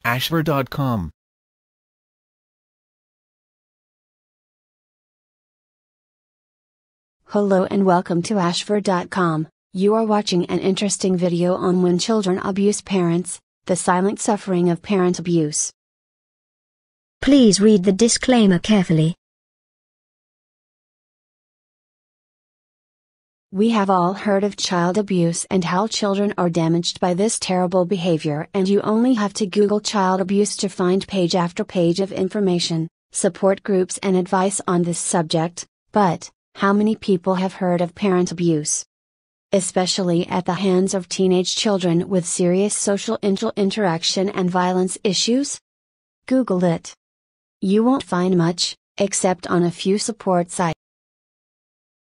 ashver.com. Hello and welcome to ashver.com. You are watching an interesting video on when children abuse parents, the silent suffering of parent abuse. Please read the disclaimer carefully. We have all heard of child abuse and how children are damaged by this terrible behavior, and you only have to Google child abuse to find page after page of information, support groups and advice on this subject. But how many people have heard of parent abuse? Especially at the hands of teenage children with serious social interaction and violence issues? Google it. You won't find much, except on a few support sites.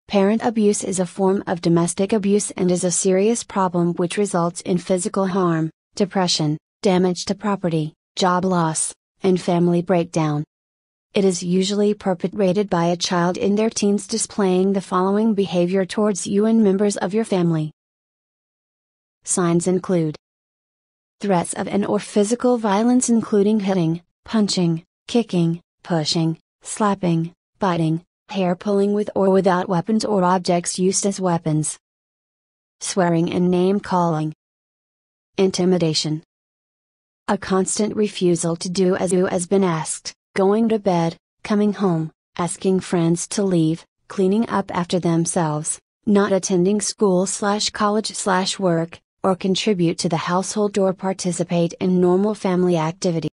Parent abuse is a form of domestic abuse and is a serious problem which results in physical harm, depression, damage to property, job loss, and family breakdown. It is usually perpetrated by a child in their teens displaying the following behavior towards you and members of your family. Signs include threats of and/or physical violence, including hitting, punching, kicking, pushing, slapping, biting, hair pulling with or without weapons or objects used as weapons, swearing and name calling, intimidation, a constant refusal to do as you has been asked, going to bed, coming home, asking friends to leave, cleaning up after themselves, not attending school/college/work, or contribute to the household or participate in normal family activity.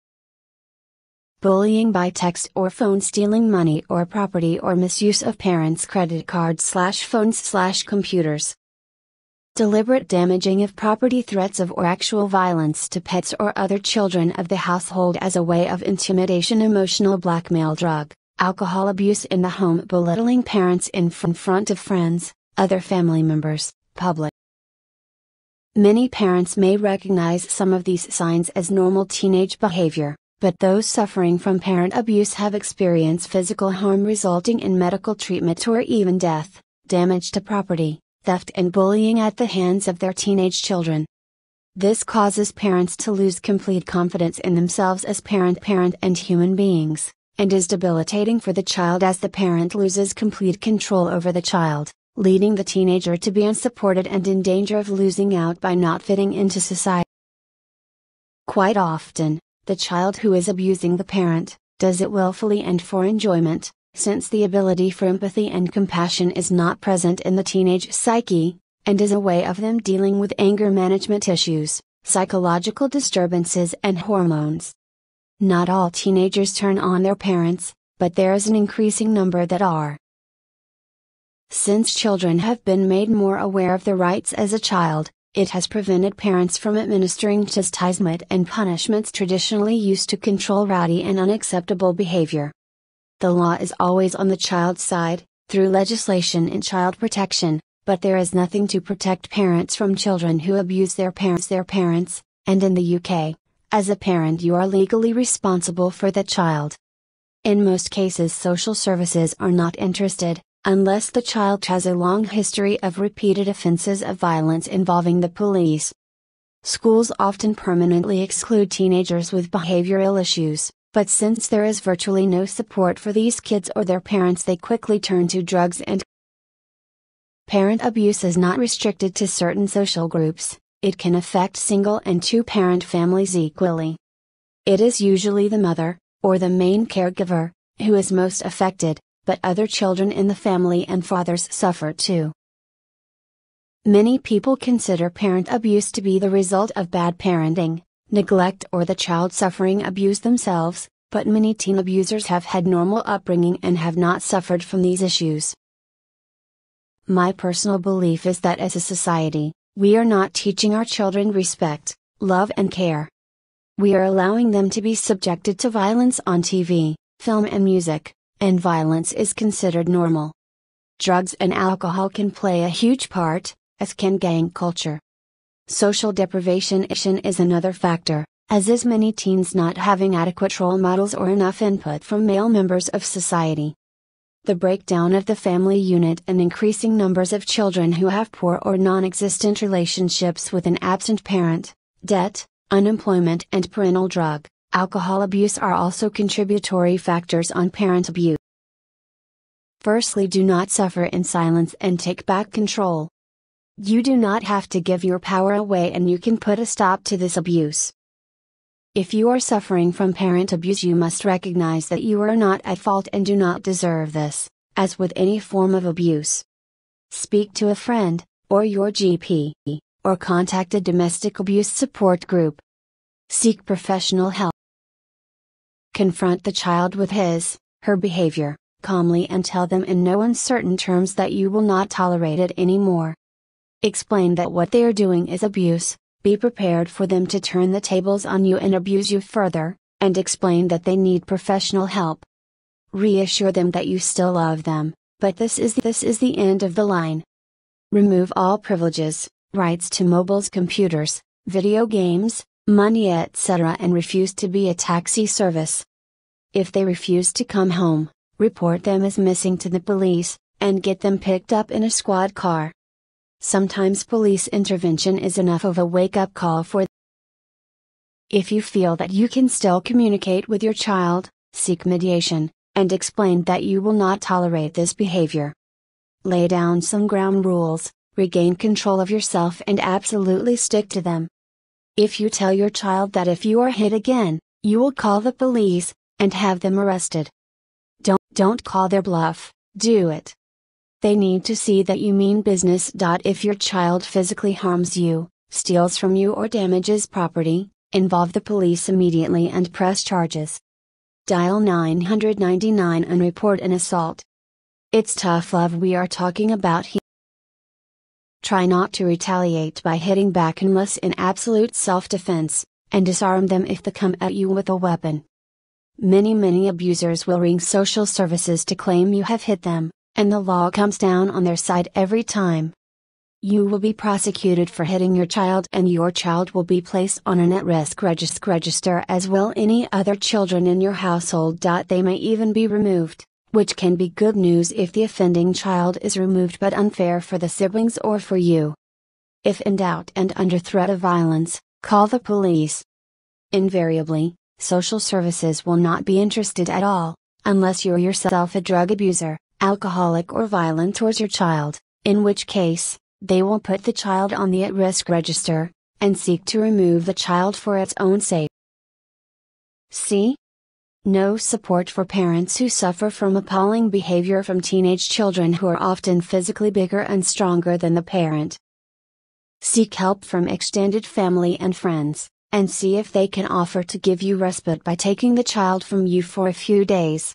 Bullying by text or phone, stealing money or property, or misuse of parents' credit cards/phones/computers. Deliberate damaging of property, threats of or actual violence to pets or other children of the household as a way of intimidation, emotional blackmail, drug, alcohol abuse in the home, belittling parents in front of friends, other family members, public. Many parents may recognize some of these signs as normal teenage behavior, but those suffering from parent abuse have experienced physical harm resulting in medical treatment or even death, damage to property, theft and bullying at the hands of their teenage children. This causes parents to lose complete confidence in themselves as parent and human beings, and is debilitating for the child as the parent loses complete control over the child, leading the teenager to be unsupported and in danger of losing out by not fitting into society. Quite often, the child who is abusing the parent does it willfully and for enjoyment, since the ability for empathy and compassion is not present in the teenage psyche, and is a way of them dealing with anger management issues, psychological disturbances and hormones. Not all teenagers turn on their parents, but there is an increasing number that are. Since children have been made more aware of their rights as a child, it has prevented parents from administering chastisement and punishments traditionally used to control rowdy and unacceptable behavior. The law is always on the child's side, through legislation and child protection, but there is nothing to protect parents from children who abuse their parents, and in the UK, as a parent you are legally responsible for the child. In most cases social services are not interested, unless the child has a long history of repeated offenses of violence involving the police. Schools often permanently exclude teenagers with behavioral issues, but since there is virtually no support for these kids or their parents, they quickly turn to drugs and. Parent abuse is not restricted to certain social groups, it can affect single and two-parent families equally. It is usually the mother, or the main caregiver, who is most affected, but other children in the family and fathers suffer too. Many people consider parent abuse to be the result of bad parenting, neglect, or the child suffering abuse themselves, but many teen abusers have had normal upbringing and have not suffered from these issues. My personal belief is that as a society, we are not teaching our children respect, love and care. We are allowing them to be subjected to violence on TV, film and music, and violence is considered normal. Drugs and alcohol can play a huge part, as can gang culture. Social deprivation is another factor, as is many teens not having adequate role models or enough input from male members of society. The breakdown of the family unit and increasing numbers of children who have poor or non-existent relationships with an absent parent, debt, Unemployment and parental drug, alcohol abuse are also contributory factors on parent abuse. Firstly, do not suffer in silence and take back control. You do not have to give your power away, and you can put a stop to this abuse. If you are suffering from parent abuse, you must recognize that you are not at fault and do not deserve this, as with any form of abuse. Speak to a friend, or your GP, or contact a domestic abuse support group. Seek professional help. Confront the child with her behavior, calmly, and tell them in no uncertain terms that you will not tolerate it anymore. Explain that what they are doing is abuse. Be prepared for them to turn the tables on you and abuse you further, and explain that they need professional help. Reassure them that you still love them, but this is the end of the line. Remove all privileges, rights to mobiles, computers, video games, money, etc., and refuse to be a taxi service. If they refuse to come home, report them as missing to the police, and get them picked up in a squad car. Sometimes police intervention is enough of a wake-up call for them. If you feel that you can still communicate with your child, seek mediation, and explain that you will not tolerate this behavior. Lay down some ground rules, regain control of yourself, and absolutely stick to them. If you tell your child that if you are hit again, you will call the police, and have them arrested. Don't call their bluff, do it. They need to see that you mean business. If your child physically harms you, steals from you, or damages property, involve the police immediately and press charges. Dial 999 and report an assault. It's tough love we are talking about here. Try not to retaliate by hitting back unless in absolute self-defense, and disarm them if they come at you with a weapon. Many abusers will ring social services to claim you have hit them, and the law comes down on their side every time. You will be prosecuted for hitting your child, and your child will be placed on an at-risk register, as will any other children in your household. They may even be removed, which can be good news if the offending child is removed, but unfair for the siblings or for you. If in doubt and under threat of violence, call the police. Invariably, social services will not be interested at all, unless you're yourself a drug abuser, alcoholic, or violent towards your child, in which case, they will put the child on the at-risk register, and seek to remove the child for its own sake. C. No support for parents who suffer from appalling behavior from teenage children who are often physically bigger and stronger than the parent. Seek help from extended family and friends, and see if they can offer to give you respite by taking the child from you for a few days.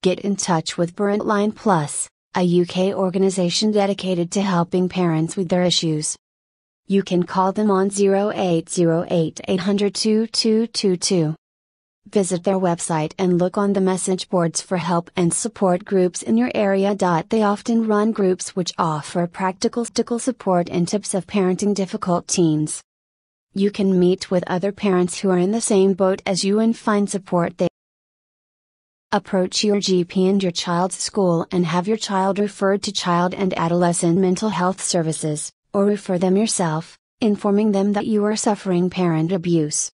Get in touch with Parentline Plus, a UK organisation dedicated to helping parents with their issues. You can call them on 0808 800 2222. Visit their website and look on the message boards for help and support groups in your area. They often run groups which offer practical support and tips of parenting difficult teens. You can meet with other parents who are in the same boat as you and find support there. Approach your GP and your child's school and have your child referred to child and adolescent mental health services, or refer them yourself, informing them that you are suffering parent abuse.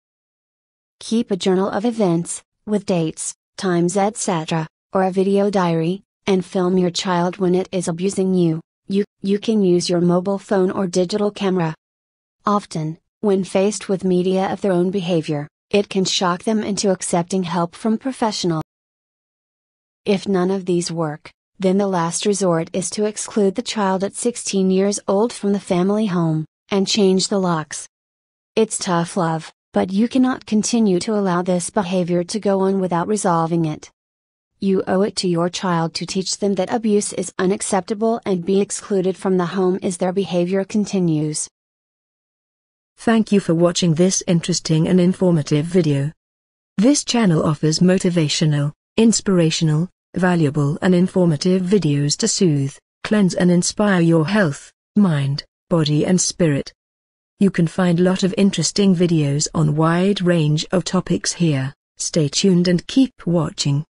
Keep a journal of events, with dates, times, etc., or a video diary, and film your child when it is abusing you. You can use your mobile phone or digital camera. Often, when faced with media of their own behavior, it can shock them into accepting help from professionals. If none of these work, then the last resort is to exclude the child at 16 years old from the family home, and change the locks. It's tough love, but you cannot continue to allow this behavior to go on without resolving it. You owe it to your child to teach them that abuse is unacceptable and be excluded from the home as their behavior continues. Thank you for watching this interesting and informative video. This channel offers motivational, inspirational, valuable and informative videos to soothe, cleanse and inspire your health, mind, body and spirit. You can find a lot of interesting videos on wide range of topics here. Stay tuned and keep watching.